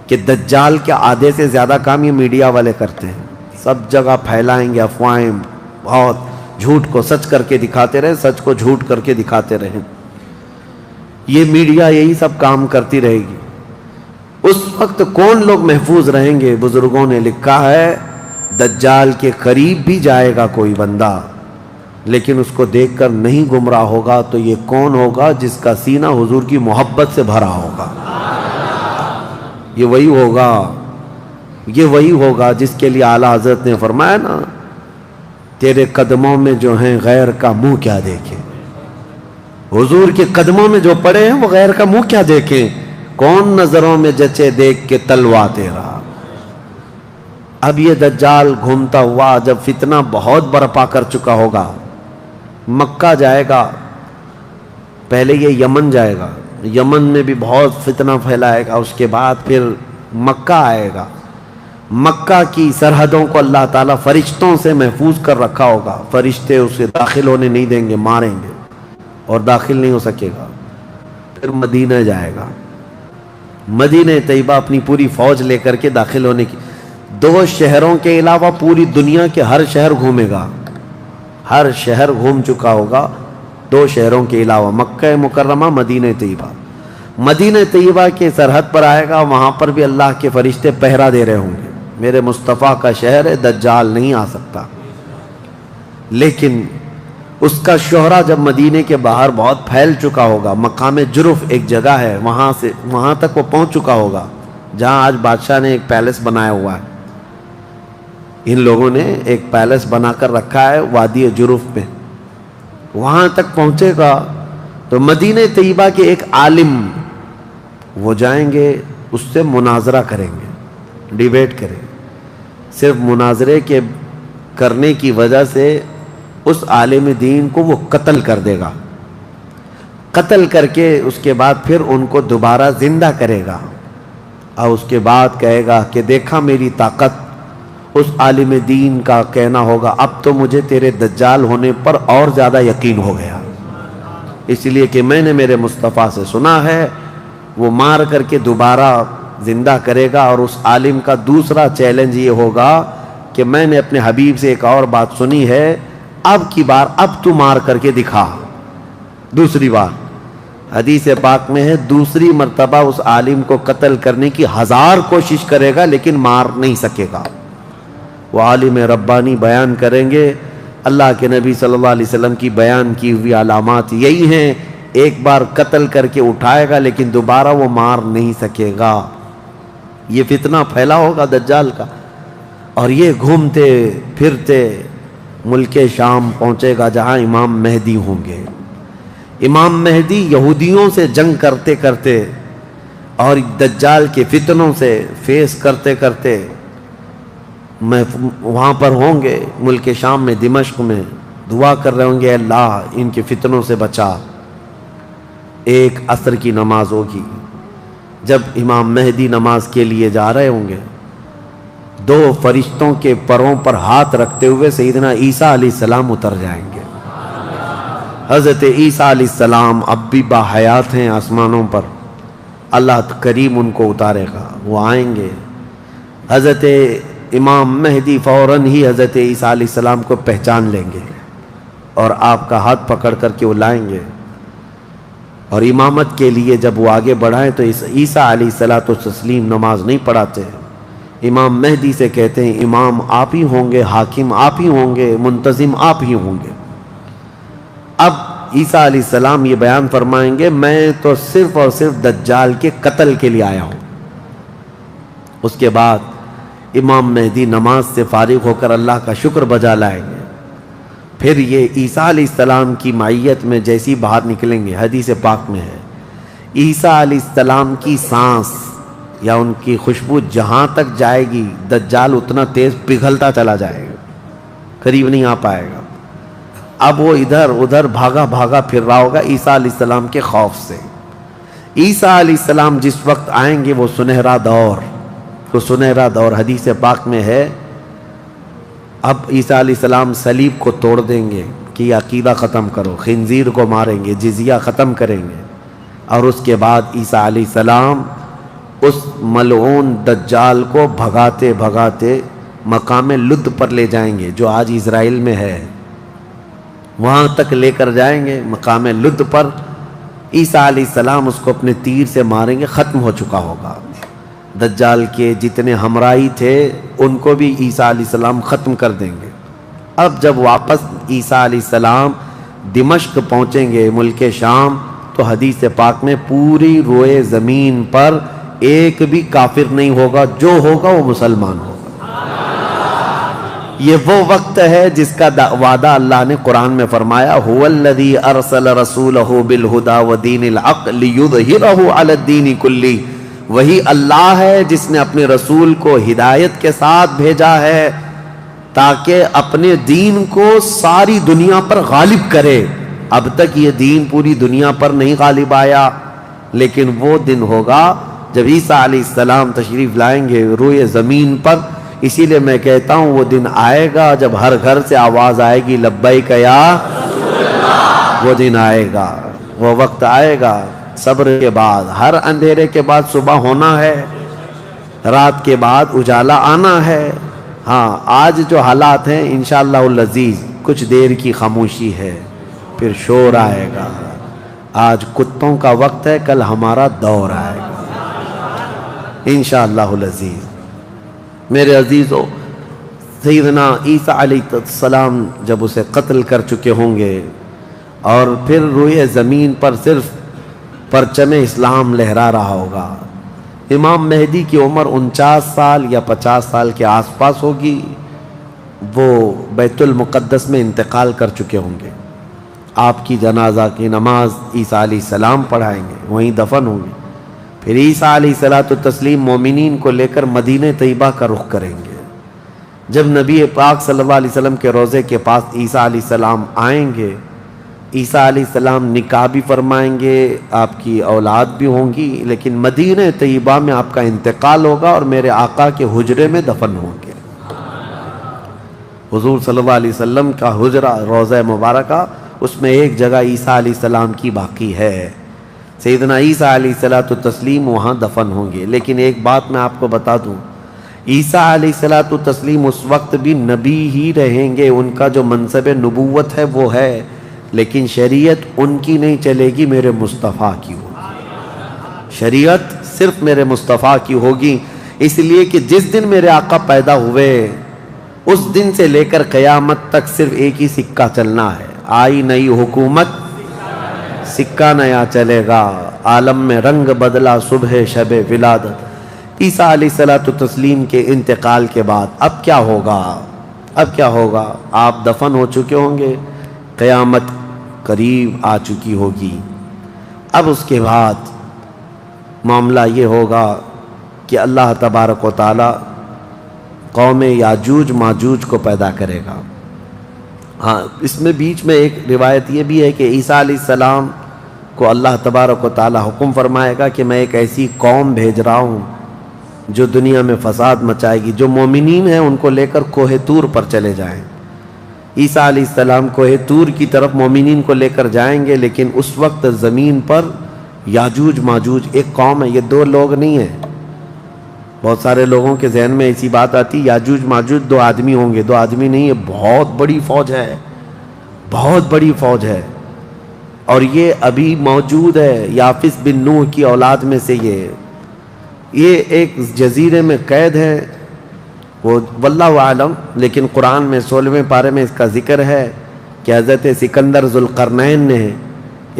کہ دجال کے آدھے سے زیادہ کام یہ میڈیا والے کرتے ہیں، سب جگہ پھیلائیں گے افواہیں، بہت جھوٹ کو سچ کر کے دکھاتے رہے، سچ کو جھوٹ کر کے دکھاتے رہے، یہ میڈیا یہی سب کام کرتی رہے گی۔ اس وقت کون لوگ محفوظ رہیں گے؟ بزرگوں نے لکھا ہے دجال کے قریب بھی جائے گا کوئی بندہ، لیکن اس کو دیکھ کر نہیں گمراہ ہوگا، تو یہ کون ہوگا؟ جس کا سینہ حضور کی محبت سے بھرا ہوگا، یہ وہی ہوگا جس کے لیے اعلیٰ حضرت نے فرمایا نا، تیرے قدموں میں جو ہیں غیر کا منہ کیا دیکھیں، حضور کے قدموں میں جو پڑے ہیں وہ غیر کا منہ کیا دیکھیں، کون نظروں میں جچے دیکھ کے تلوا تیرا۔ اب یہ دجال گھومتا ہوا جب فتنہ بہت برپا کر چکا ہوگا، مکہ جائے گا، پہلے یہ یمن جائے گا، یمن میں بھی بہت فتنہ پھیلائے گا، اس کے بعد پھر مکہ آئے گا، مکہ کی سرحدوں کو اللہ تعالیٰ فرشتوں سے محفوظ کر رکھا ہوگا، فرشتے اسے داخل ہونے نہیں دیں گے، ماریں گے اور داخل نہیں ہو سکے گا۔ پھر مدینہ جائے گا، مدینہ طیبہ اپنی پوری فوج لے کر کے داخل ہونے کی، 2 شہروں کے علاوہ پوری دنیا کے ہر شہر گھومے گا، ہر شہر گھوم چکا ہوگا 2 شہروں کے علاوہ، مکہ مکرمہ، مدینہ طیبہ۔ مدینہ طیبہ کے سرحد پر آئے گا، وہاں پر بھی اللہ کے فرشتے پہرا دے رہے ہوں گے، میرے مصطفیٰ کا شہر ہے، دجال نہیں آ سکتا۔ لیکن اس کا شہرہ جب مدینے کے باہر بہت پھیل چکا ہوگا، مقام جرف ایک جگہ ہے، وہاں تک وہ پہنچ چکا ہوگا، جہاں آج بادشاہ نے ایک پیلس بنایا ہوا ہے، ان لوگوں نے ایک پیلس بنا کر رکھا ہے وادی جرف میں، وہاں تک پہنچے گا تو مدینہ طیبہ کے ایک عالم وہ جائیں گے، اس سے مناظرہ کریں گے، ڈیبیٹ کریں گے، صرف مناظرے کے کرنے کی وجہ سے اس عالم دین کو وہ قتل کر دے گا، قتل کر کے اس کے بعد پھر ان کو دوبارہ زندہ کرے گا، اور اس کے بعد کہے گا کہ دیکھا میری طاقت۔ اس عالم دین کا کہنا ہوگا اب تو مجھے تیرے دجال ہونے پر اور زیادہ یقین ہو گیا، اس لیے کہ میں نے میرے مصطفیٰ سے سنا ہے، وہ مار کر کے دوبارہ زندہ کرے گا۔ اور اس عالم کا دوسرا چیلنج یہ ہوگا کہ میں نے اپنے حبیب سے ایک اور بات سنی ہے، اب کی بار اب تو مار کر کے دکھا۔ دوسری بار حدیث پاک میں ہے دوسری مرتبہ اس عالم کو قتل کرنے کی 1000 کوشش کرے گا لیکن مار نہیں سکے گا۔ وہ عالم ربانی بیان کریں گے، اللہ کے نبی صلی اللہ علیہ وسلم کی بیان کی ہوئی علامات یہی ہیں، ایک بار قتل کر کے اٹھائے گا لیکن دوبارہ وہ مار نہیں سکے گا۔ یہ فتنہ پھیلا ہوگا دجال کا، اور یہ گھومتے پھرتے ملک شام پہنچے گا جہاں امام مہدی ہوں گے۔ امام مہدی یہودیوں سے جنگ کرتے کرتے اور دجال کے فتنوں سے فیس کرتے کرتے وہاں پر ہوں گے، ملک شام میں، دمشق میں، دعا کر رہے ہوں گے اللہ ان کے فتنوں سے بچا۔ ایک عصر کی نماز ہوگی، جب امام مہدی نماز کے لیے جا رہے ہوں گے، 2 فرشتوں کے پروں پر ہاتھ رکھتے ہوئے سیدنا عیسیٰ علیہ السلام اتر جائیں گے۔ حضرت عیسیٰ علیہ السلام اب بھی باحیات ہیں آسمانوں پر، اللہ کریم ان کو اتارے گا، وہ آئیں گے۔ حضرت امام مہدی فوراً ہی حضرت عیسیٰ علیہ السلام کو پہچان لیں گے اور آپ کا ہاتھ پکڑ کر کے وہ لائیں گے، اور امامت کے لیے جب وہ آگے بڑھائیں تو عیسیٰ علیہ السلام نماز نہیں پڑھاتے، امام مہدی سے کہتے ہیں امام آپ ہی ہوں گے، حاکم آپ ہی ہوں گے، منتظم آپ ہی ہوں گے۔ اب عیسیٰ علیہ السلام یہ بیان فرمائیں گے میں تو صرف اور صرف دجال کے قتل کے لیے آیا ہوں۔ اس کے بعد امام مہدی نماز سے فارغ ہو کر اللہ کا شکر بجا لائیں گے، پھر یہ عیسیٰ علیہ السلام کی معیت میں جیسی باہر نکلیں گے، حدیث پاک میں ہے عیسیٰ علیہ السلام کی سانس یا ان کی خوشبو جہاں تک جائے گی دجال اتنا تیز پگھلتا چلا جائے گا، قریب نہیں آ پائے گا۔ اب وہ ادھر ادھر بھاگا بھاگا پھر رہا ہوگا عیسیٰ علیہ السلام کے خوف سے۔ عیسیٰ علیہ السلام جس وقت آئیں گے وہ سنہرا دور حدیث پاک میں ہے، اب عیسیٰ علیہ السلام صلیب کو توڑ دیں گے کہ یہ عقیدہ ختم کرو، خنزیر کو ماریں گے، جزیہ ختم کریں گے، اور اس کے بعد عیسیٰ علیہ السلام اس ملعون دجال کو بھگاتے بھگاتے مقام لد پر لے جائیں گے جو آج اسرائیل میں ہے، وہاں تک لے کر جائیں گے۔ مقام لد پر عیسیٰ علیہ السلام اس کو اپنے تیر سے ماریں گے، ختم ہو چکا ہوگا۔ دجال کے جتنے ہمراہی تھے ان کو بھی عیسیٰ علیہ السلام ختم کر دیں گے۔ اب جب واپس عیسیٰ علیہ السلام دمشق پہنچیں گے، ملک شام، تو حدیث پاک میں پوری روئے زمین پر ایک بھی کافر نہیں ہوگا، جو ہوگا وہ مسلمان ہوگا۔ یہ وہ وقت ہے جس کا وعدہ اللہ نے قرآن میں فرمایا، هو الذی ارسل رسولہ بالہدی ودین الحق لیظہرہ علی الدین کلہ۔ وہی اللہ ہے جس نے اپنے رسول کو ہدایت کے ساتھ بھیجا ہے تاکہ اپنے دین کو ساری دنیا پر غالب کرے۔ اب تک یہ دین پوری دنیا پر نہیں غالب آیا، لیکن وہ دن ہوگا جب عیسیٰ علیہ السلام تشریف لائیں گے روئے زمین پر۔ اسی لیے میں کہتا ہوں وہ دن آئے گا جب ہر گھر سے آواز آئے گی لبیک یا رسول اللہ۔ وہ دن آئے گا، وہ وقت آئے گا۔ صبر کے بعد، ہر اندھیرے کے بعد صبح ہونا ہے، رات کے بعد اجالا آنا ہے۔ ہاں آج جو حالات ہیں انشاءاللہ العزیز کچھ دیر کی خاموشی ہے، پھر شور آئے گا۔ آج کتوں کا وقت ہے، کل ہمارا دور آئے گا انشاءاللہ العزیز۔ میرے عزیزو، سیدنا عیسیٰ علیہ السلام جب اسے قتل کر چکے ہوں گے اور پھر روئے زمین پر صرف پرچم اسلام لہرا رہا ہوگا، امام مہدی کی عمر 49 سال یا 50 سال کے آس پاس ہوگی، وہ بیت المقدس میں انتقال کر چکے ہوں گے۔ آپ کی جنازہ کی نماز عیسیٰ علیہ السلام پڑھائیں گے، وہیں دفن ہوں گے۔ پھر عیسیٰ علیہ السلام مومنین کو لے کر مدینہ طیبہ کا رخ کریں گے۔ جب نبی پاک صلی اللہ علیہ وسلم کے روضے کے پاس عیسیٰ علیہ السلام آئیں گے، عیسیٰ علیہ السلام نکاح بھی فرمائیں گے، آپ کی اولاد بھی ہوں گی، لیکن مدینہ طیبہ میں آپ کا انتقال ہوگا اور میرے آقا کے حجرے میں دفن ہوں گے۔ حضور صلی اللہ علیہ وسلم کا حجرہ روضہ مبارکہ، اس میں ایک جگہ عیسیٰ علیہ السلام کی باقی ہے۔ سیدنا عیسیٰ علیہ السلام وہاں دفن ہوں گے۔ لیکن ایک بات میں آپ کو بتا دوں، عیسیٰ علیہ السلام اس وقت بھی نبی ہی رہیں گے، ان کا جو منصب نبوت ہے وہ ہے، لیکن شریعت ان کی نہیں چلے گی، میرے مصطفیٰ کی ہوگی۔ شریعت صرف میرے مصطفیٰ کی ہوگی، اس لیے کہ جس دن میرے آقا پیدا ہوئے اس دن سے لے کر قیامت تک صرف ایک ہی سکہ چلنا ہے۔ آئی نئی حکومت، سکہ نیا چلے گا، عالم میں رنگ بدلا صبح شب ولادت۔ عیسیٰ علیہ السلام کے انتقال کے بعد اب کیا ہوگا؟ اب کیا ہوگا؟ آپ دفن ہو چکے ہوں گے، قیامت قریب آ چکی ہوگی۔ اب اس کے بعد معاملہ یہ ہوگا کہ اللہ تبارک و تعالی قوم یاجوج ماجوج کو پیدا کرے گا۔ ہاں اس میں بیچ میں ایک روایت یہ بھی ہے کہ عیسیٰ علیہ السلام کو اللہ تبارک و تعالی حکم فرمائے گا کہ میں ایک ایسی قوم بھیج رہا ہوں جو دنیا میں فساد مچائے گی، جو مومنین ہیں ان کو لے کر کوہ طور پر چلے جائیں۔ عیسیٰ علیہ السلام کوہ طور کی طرف مومنین کو لے کر جائیں گے، لیکن اس وقت زمین پر یاجوج ماجوج ایک قوم ہے، یہ دو لوگ نہیں ہیں۔ بہت سارے لوگوں کے ذہن میں ایسی بات آتی یاجوج ماجوج دو آدمی ہوں گے، دو آدمی نہیں، یہ بہت بڑی فوج ہے، بہت بڑی فوج ہے، اور یہ ابھی موجود ہے۔ یافس بن نوح کی اولاد میں سے یہ ایک جزیرے میں قید ہے، وہ واللہ عالم، لیکن قرآن میں 16ویں پارے میں اس کا ذکر ہے کہ حضرت سکندر ذوالقرنین نے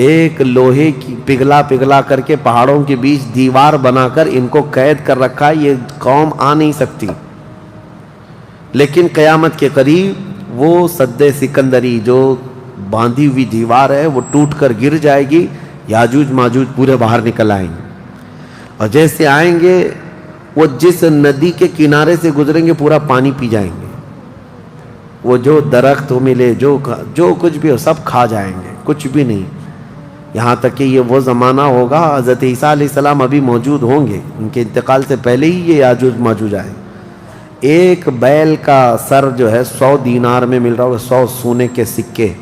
ایک لوہے کی پگھلا کر کے پہاڑوں کے بیچ دیوار بنا کر ان کو قید کر رکھا، یہ قوم آ نہیں سکتی۔ لیکن قیامت کے قریب وہ سد سکندری جو باندھی ہوئی دیوار ہے وہ ٹوٹ کر گر جائے گی، یاجوج ماجوج پورے باہر نکل آئیں گے، اور جیسے آئیں گے وہ جس ندی کے کنارے سے گزریں گے پورا پانی پی جائیں گے، وہ جو درخت ملے جو کچھ بھی ہو سب کھا جائیں گے، کچھ بھی نہیں، یہاں تک کہ یہ وہ زمانہ ہوگا حضرت عیسیٰ علیہ السلام ابھی موجود ہوں گے، ان کے انتقال سے پہلے ہی یہ یاجوج ماجوج آئے۔ ایک بیل کا سر جو ہے 100 دینار میں مل رہا ہوگا، 100 سونے کے سکے،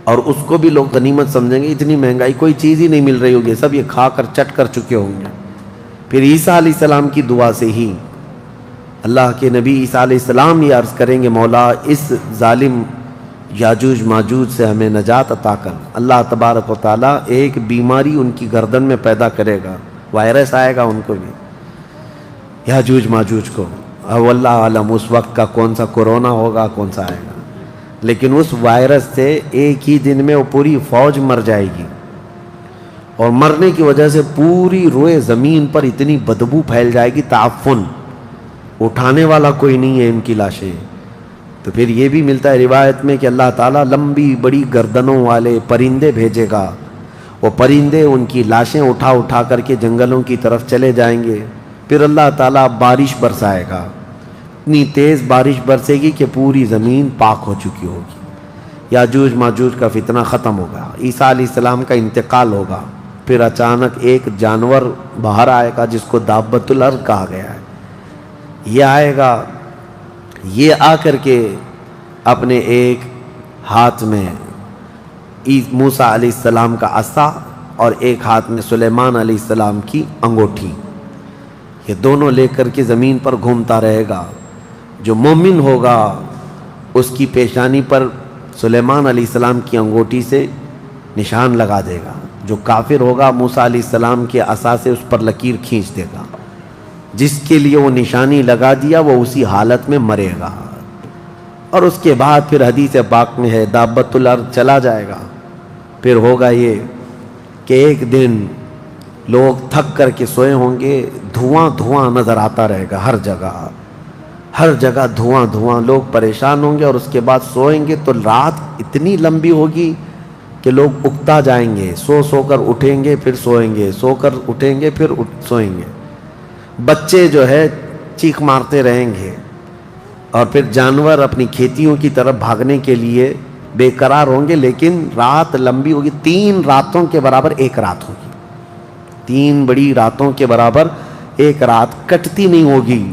اور اس کو بھی لوگ غنیمت سمجھیں گے، اتنی مہنگائی کوئی چیز ہی نہیں مل رہی ہوگی، سب یہ کھا کر چٹ کر چکے ہوں گے۔ پھر عیسیٰ علیہ السلام کی دعا سے ہی اللہ کے نبی عیسیٰ علیہ السلام یہ عرض کریں گے، مولا اس ظالم یاجوج ماجوج سے ہمیں نجات عطا کر۔ اللہ تبارک و تعالیٰ ایک بیماری ان کی گردن میں پیدا کرے گا، وائرس آئے گا ان کو بھی، یاجوج ماجوج کو، اب اللہ عالم اس وقت کا کون سا کورونا ہوگا، کون سا آئے گا، لیکن اس وائرس سے ایک ہی دن میں وہ پوری فوج مر جائے گی، اور مرنے کی وجہ سے پوری روئے زمین پر اتنی بدبو پھیل جائے گی، تعفن، اٹھانے والا کوئی نہیں ہے ان کی لاشیں۔ تو پھر یہ بھی ملتا ہے روایت میں کہ اللہ تعالیٰ لمبی بڑی گردنوں والے پرندے بھیجے گا، وہ پرندے ان کی لاشیں اٹھا اٹھا کر کے جنگلوں کی طرف چلے جائیں گے، پھر اللہ تعالیٰ بارش برسائے گا، اتنی تیز بارش برسے گی کہ پوری زمین پاک ہو چکی ہوگی، یاجوج ماجوج کا فتنہ ختم ہوگا، عیسیٰ علیہ السلام کا انتقال ہوگا، پھر اچانک ایک جانور باہر آئے گا جس کو دابۃ الارض کہا گیا ہے، یہ آئے گا، یہ آ کر کے اپنے ایک ہاتھ میں موسیٰ علیہ السلام کا عصا اور ایک ہاتھ میں سلیمان علیہ السلام کی انگوٹھی، یہ دونوں لے کر کے زمین پر گھومتا رہے گا۔ جو مومن ہوگا اس کی پیشانی پر سلیمان علیہ السلام کی انگوٹھی سے نشان لگا دے گا، جو کافر ہوگا موسیٰ علیہ السلام کے عصا سے اس پر لکیر کھینچ دے گا، جس کے لیے وہ نشانی لگا دیا وہ اسی حالت میں مرے گا۔ اور اس کے بعد پھر حدیث پاک میں ہے دابۃ الارض چلا جائے گا، پھر ہوگا یہ کہ ایک دن لوگ تھک کر کے سوئے ہوں گے، دھواں دھواں نظر آتا رہے گا، ہر جگہ دھواں دھواں، لوگ پریشان ہوں گے، اور اس کے بعد سوئیں گے تو رات اتنی لمبی ہوگی کہ لوگ اکتا جائیں گے، سو کر اٹھیں گے پھر سوئیں گے، سو کر اٹھیں گے پھر سوئیں گے، بچے جو ہے چیخ مارتے رہیں گے، اور پھر جانور اپنی کھیتیوں کی طرف بھاگنے کے لیے بے قرار ہوں گے، لیکن رات لمبی ہوگی، 3 راتوں کے برابر ایک رات ہوگی، 3 بڑی راتوں کے برابر ایک رات کٹتی نہیں ہوگی،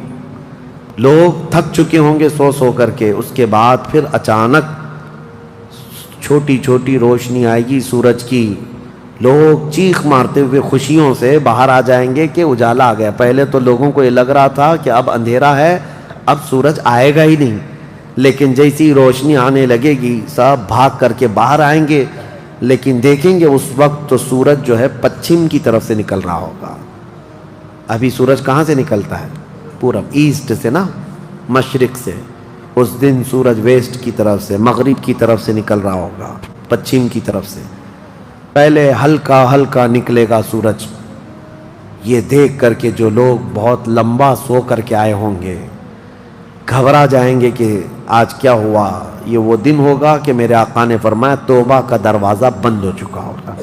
لوگ تھک چکے ہوں گے سو کر کے، اس کے بعد پھر اچانک چھوٹی چھوٹی روشنی آئے گی سورج کی، لوگ چیخ مارتے ہوئے خوشیوں سے باہر آ جائیں گے کہ اجالا آ گیا۔ پہلے تو لوگوں کو یہ لگ رہا تھا کہ اب اندھیرا ہے، اب سورج آئے گا ہی نہیں، لیکن جیسی روشنی آنے لگے گی سب بھاگ کر کے باہر آئیں گے، لیکن دیکھیں گے اس وقت تو سورج جو ہے پچھم کی طرف سے نکل رہا ہوگا۔ ابھی سورج کہاں سے نکلتا ہے؟ پورب، ایسٹ سے نا، مشرق سے، اس دن سورج ویسٹ کی طرف سے، مغرب کی طرف سے نکل رہا ہوگا، پچھم کی طرف سے، پہلے ہلکا ہلکا نکلے گا سورج۔ یہ دیکھ کر کے جو لوگ بہت لمبا سو کر کے آئے ہوں گے گھبرا جائیں گے کہ آج کیا ہوا، یہ وہ دن ہوگا کہ میرے آقا نے فرمایا توبہ کا دروازہ بند ہو چکا ہوگا،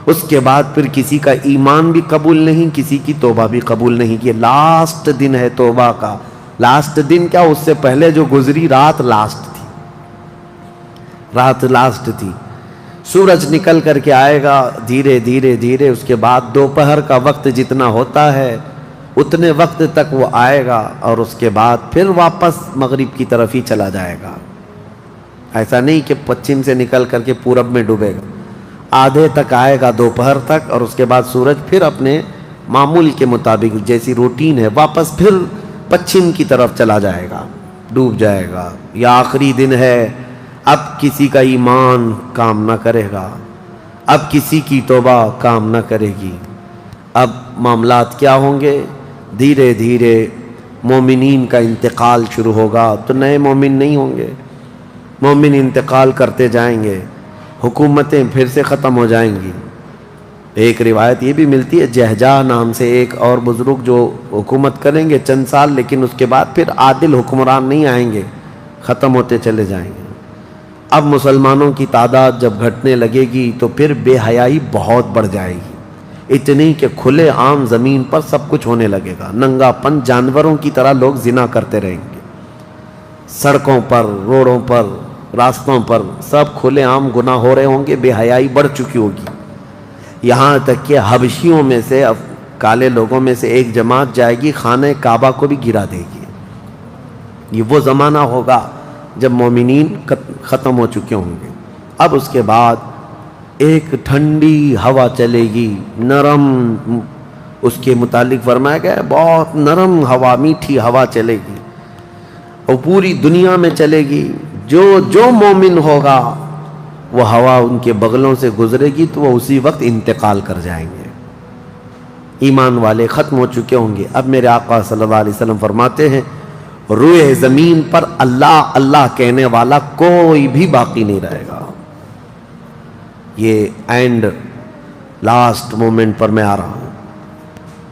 اس کے بعد پھر کسی کا ایمان بھی قبول نہیں، کسی کی توبہ بھی قبول نہیں، یہ لاسٹ دن ہے توبہ کا۔ لاسٹ دن کیا، اس سے پہلے جو گزری رات لاسٹ تھی، رات لاسٹ تھی۔ سورج نکل کر کے آئے گا دھیرے دھیرے دھیرے، اس کے بعد دوپہر کا وقت جتنا ہوتا ہے اتنے وقت تک وہ آئے گا، اور اس کے بعد پھر واپس مغرب کی طرف ہی چلا جائے گا۔ ایسا نہیں کہ پچھم سے نکل کر کے پورب میں ڈوبے گا، آدھے تک آئے گا دوپہر تک، اور اس کے بعد سورج پھر اپنے معمول کے مطابق جیسی روٹین ہے واپس پھر پچھم کی طرف چلا جائے گا، ڈوب جائے گا۔ یا آخری دن ہے، اب کسی کا ایمان کام نہ کرے گا، اب کسی کی توبہ کام نہ کرے گی، اب معاملات کیا ہوں گے؟ دھیرے دھیرے مومنین کا انتقال شروع ہوگا، تو نئے مومن نہیں ہوں گے، مومن انتقال کرتے جائیں گے، حکومتیں پھر سے ختم ہو جائیں گی۔ ایک روایت یہ بھی ملتی ہے، جہجہ نام سے ایک اور بزرگ جو حکومت کریں گے چند سال، لیکن اس کے بعد پھر عادل حکمران نہیں آئیں گے، ختم ہوتے چلے جائیں گے۔ اب مسلمانوں کی تعداد جب گھٹنے لگے گی تو پھر بے حیائی بہت بڑھ جائے گی، اتنی کہ کھلے عام زمین پر سب کچھ ہونے لگے گا، ننگا پن جانوروں کی طرح لوگ زنا کرتے رہیں گے، سڑکوں پر، روڈوں پر، راستوں پر سب کھلے عام گناہ ہو رہے ہوں گے، بے حیائی بڑھ چکی ہوگی، یہاں تک کہ حبشیوں میں سے، کالے لوگوں میں سے ایک جماعت جائے گی خانہ کعبہ کو بھی گرا دے گی۔ یہ وہ زمانہ ہوگا جب مومنین ختم ہو چکے ہوں گے۔ اب اس کے بعد ایک ٹھنڈی ہوا چلے گی، نرم، اس کے متعلق فرمایا گیا ہے بہت نرم ہوا، میٹھی ہوا چلے گی اور پوری دنیا میں چلے گی۔ جو مومن ہوگا وہ ہوا ان کے بغلوں سے گزرے گی تو وہ اسی وقت انتقال کر جائیں گے۔ ایمان والے ختم ہو چکے ہوں گے۔ اب میرے آقا صلی اللہ علیہ وسلم فرماتے ہیں روئے زمین پر اللہ اللہ کہنے والا کوئی بھی باقی نہیں رہے گا۔ یہ اینڈ لاسٹ مومنٹ پر میں آ رہا ہوں،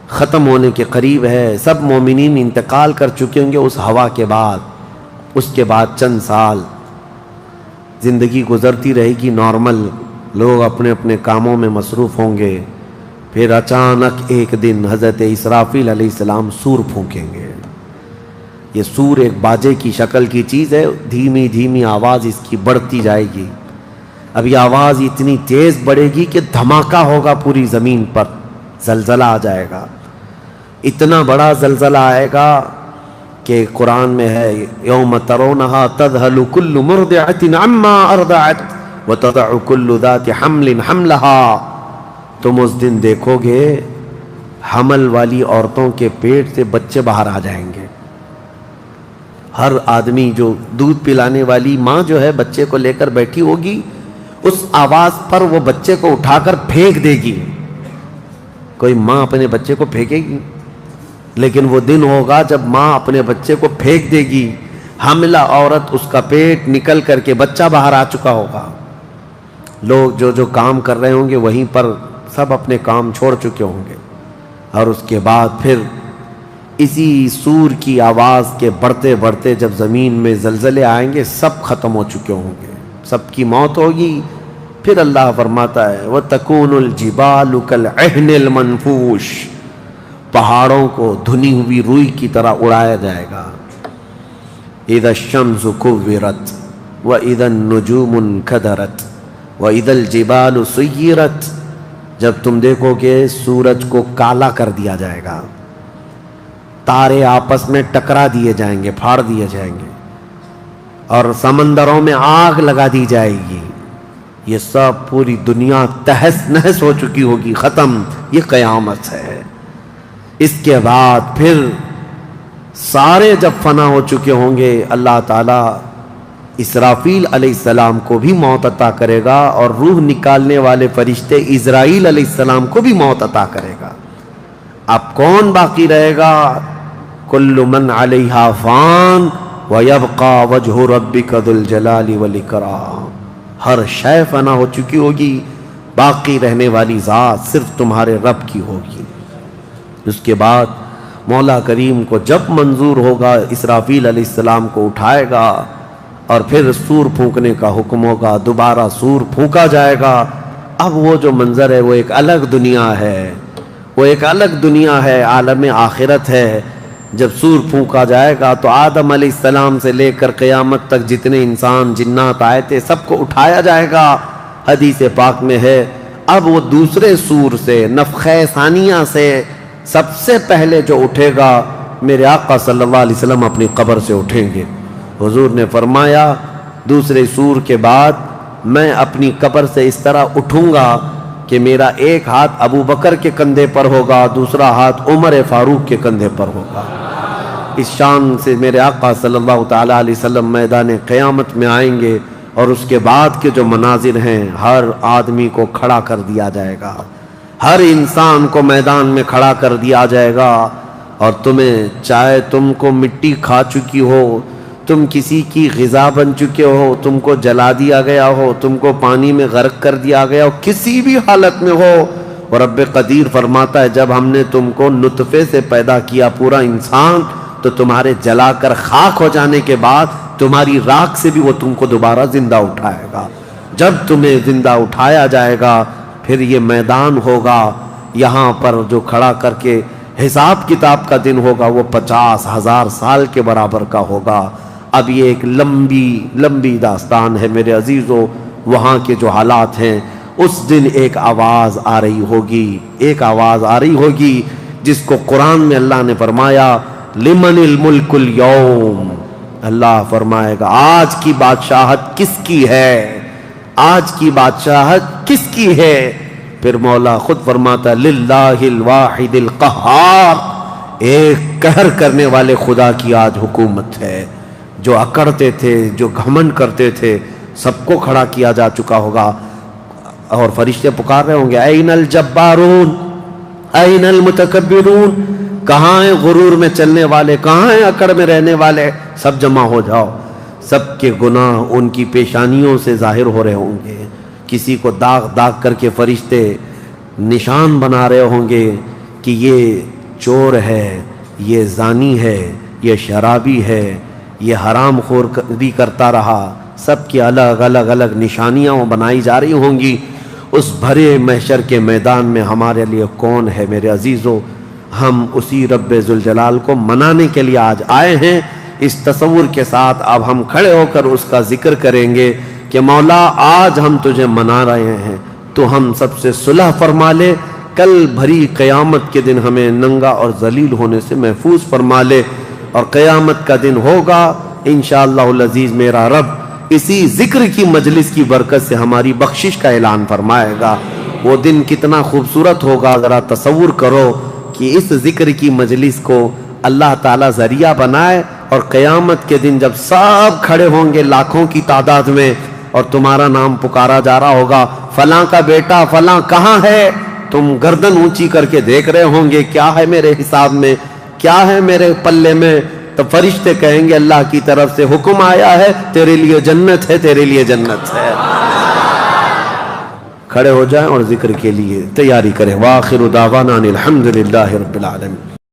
ختم ہونے کے قریب ہے، سب مومنین انتقال کر چکے ہوں گے اس ہوا کے بعد۔ اس کے بعد چند سال زندگی گزرتی رہے گی نارمل، لوگ اپنے اپنے کاموں میں مصروف ہوں گے، پھر اچانک ایک دن حضرت اسرافیل علیہ السلام سور پھونکیں گے۔ یہ سور ایک باجے کی شکل کی چیز ہے، دھیمی دھیمی آواز اس کی بڑھتی جائے گی، اب یہ آواز اتنی تیز بڑھے گی کہ دھماکہ ہوگا پوری زمین پر، زلزلہ آ جائے گا، اتنا بڑا زلزلہ آئے گا کہ قرآن میں ہے یوم ترونہا تذہل کل مرضعۃ عما ارضعت وتضع کل ذات حمل حملہا، تم اس دن دیکھو گے حمل والی عورتوں کے پیٹ سے بچے باہر آ جائیں گے۔ ہر آدمی جو دودھ پلانے والی ماں جو ہے بچے کو لے کر بیٹھی ہوگی، اس آواز پر وہ بچے کو اٹھا کر پھینک دے گی۔ کوئی ماں اپنے بچے کو پھینکے گی؟ لیکن وہ دن ہوگا جب ماں اپنے بچے کو پھینک دے گی، حاملہ عورت اس کا پیٹ نکل کر کے بچہ باہر آ چکا ہوگا، لوگ جو کام کر رہے ہوں گے وہیں پر سب اپنے کام چھوڑ چکے ہوں گے، اور اس کے بعد پھر اسی سور کی آواز کے بڑھتے بڑھتے جب زمین میں زلزلے آئیں گے سب ختم ہو چکے ہوں گے، سب کی موت ہوگی۔ پھر اللہ فرماتا ہے وَتَكُونُ الْجِبَالُ كَالْعِهْنِ الْمَنْفُوشِ، پہاڑوں کو دھنی ہوئی روئی کی طرح اڑایا جائے گا۔ اِذَا الشَّمْسُ كُوِّرَتْ وَإِذَا النُّجُومُ انْكَدَرَتْ وَإِذَا الْجِبَالُ سُيِّرَتْ، جب تم دیکھو کہ سورج کو کالا کر دیا جائے گا، تارے آپس میں ٹکرا دیے جائیں گے، پھاڑ دیے جائیں گے، اور سمندروں میں آگ لگا دی جائے گی، یہ سب پوری دنیا تہس نہس ہو چکی ہوگی، ختم، یہ قیامت ہے۔ اس کے بعد پھر سارے جب فنا ہو چکے ہوں گے، اللہ تعالیٰ اسرافیل علیہ السلام کو بھی موت عطا کرے گا اور روح نکالنے والے فرشتے عزرائیل علیہ السلام کو بھی موت عطا کرے گا۔ اب کون باقی رہے گا؟ کل من علیہا فان وَيَبْقَى وَجْهُ رَبِّكَ ذُو الْجَلَالِ وَالْإِكْرَامِ، ہر شے فنا ہو چکی ہوگی، باقی رہنے والی ذات صرف تمہارے رب کی ہوگی۔ اس کے بعد مولا کریم کو جب منظور ہوگا اسرافیل علیہ السلام کو اٹھائے گا اور پھر سور پھونکنے کا حکم ہوگا، دوبارہ سور پھونکا جائے گا۔ اب وہ جو منظر ہے وہ ایک الگ دنیا ہے، وہ ایک الگ دنیا ہے، عالم آخرت ہے۔ جب سور پھونکا جائے گا تو آدم علیہ السلام سے لے کر قیامت تک جتنے انسان جنات آئے تھے سب کو اٹھایا جائے گا۔ حدیث پاک میں ہے اب وہ دوسرے سور سے، نفخہ ثانیہ سے سب سے پہلے جو اٹھے گا میرے آقا صلی اللہ علیہ وسلم اپنی قبر سے اٹھیں گے۔ حضور نے فرمایا دوسرے سور کے بعد میں اپنی قبر سے اس طرح اٹھوں گا کہ میرا ایک ہاتھ ابو بکر کے کندھے پر ہوگا، دوسرا ہاتھ عمر فاروق کے کندھے پر ہوگا۔ اس شان سے میرے آقا صلی اللہ تعالیٰ علیہ وسلم میدان قیامت میں آئیں گے، اور اس کے بعد کے جو مناظر ہیں ہر آدمی کو کھڑا کر دیا جائے گا، ہر انسان کو میدان میں کھڑا کر دیا جائے گا، اور تمہیں چاہے تم کو مٹی کھا چکی ہو، تم کسی کی غذا بن چکے ہو، تم کو جلا دیا گیا ہو، تم کو پانی میں غرق کر دیا گیا ہو، کسی بھی حالت میں ہو، اور رب قدیر فرماتا ہے جب ہم نے تم کو نطفے سے پیدا کیا پورا انسان، تو تمہارے جلا کر خاک ہو جانے کے بعد تمہاری راکھ سے بھی وہ تم کو دوبارہ زندہ اٹھائے گا۔ جب تمہیں زندہ اٹھایا جائے گا پھر یہ میدان ہوگا، یہاں پر جو کھڑا کر کے حساب کتاب کا دن ہوگا وہ 50,000 سال کے برابر کا ہوگا۔ اب یہ ایک لمبی داستان ہے میرے عزیزو، وہاں کے جو حالات ہیں۔ اس دن ایک آواز آ رہی ہوگی جس کو قرآن میں اللہ نے فرمایا لمن الملک اليوم، اللہ فرمائے گا آج کی بادشاہت کس کی ہے، آج کی بادشاہت کس کی ہے؟ پھر مولا خود فرماتا للہ الواحد القہار، ایک قہر کرنے والے خدا کی آج حکومت ہے۔ جو اکڑتے تھے، جو گھمنڈ کرتے تھے، سب کو کھڑا کیا جا چکا ہوگا، اور فرشتے پکار رہے ہوں گے این الجبارون این المتکبرون، کہاں ہیں غرور میں چلنے والے، کہاں ہیں اکڑ میں رہنے والے، سب جمع ہو جاؤ۔ سب کے گناہ ان کی پیشانیوں سے ظاہر ہو رہے ہوں گے، کسی کو داغ داغ کر کے فرشتے نشان بنا رہے ہوں گے کہ یہ چور ہے، یہ زانی ہے، یہ شرابی ہے، یہ حرام خوری کرتا رہا۔ سب کی الگ الگ نشانیاں بنائی جا رہی ہوں گی۔ اس بھرے محشر کے میدان میں ہمارے لیے کون ہے میرے عزیزو؟ ہم اسی رب ذوالجلال کو منانے کے لیے آج آئے ہیں۔ اس تصور کے ساتھ اب ہم کھڑے ہو کر اس کا ذکر کریں گے کہ مولا آج ہم تجھے منا رہے ہیں، تو ہم سب سے صلح فرما لے، کل بھری قیامت کے دن ہمیں ننگا اور ذلیل ہونے سے محفوظ فرما لے، اور قیامت کا دن ہوگا انشاءاللہ العزیز میرا رب اسی ذکر کی مجلس کی برکت سے ہماری بخشش کا اعلان فرمائے گا۔ وہ دن کتنا خوبصورت ہوگا، ذرا تصور کرو کہ اس ذکر کی مجلس کو اللہ تعالیٰ ذریعہ بنائے، اور قیامت کے دن جب سب کھڑے ہوں گے لاکھوں کی تعداد میں، اور تمہارا نام پکارا جا رہا ہوگا فلاں کا بیٹا فلاں کہاں ہے، تم گردن اونچی کر کے دیکھ رہے ہوں گے کیا ہے میرے حساب میں، کیا ہے میرے پلے میں، تو فرشتے کہیں گے اللہ کی طرف سے حکم آیا ہے، تیرے لیے جنت ہے، تیرے لیے جنت ہے۔ کھڑے ہو جائیں اور ذکر کے لیے تیاری کریں۔ وآخر دعوانا ان الحمد للہ رب العالمین۔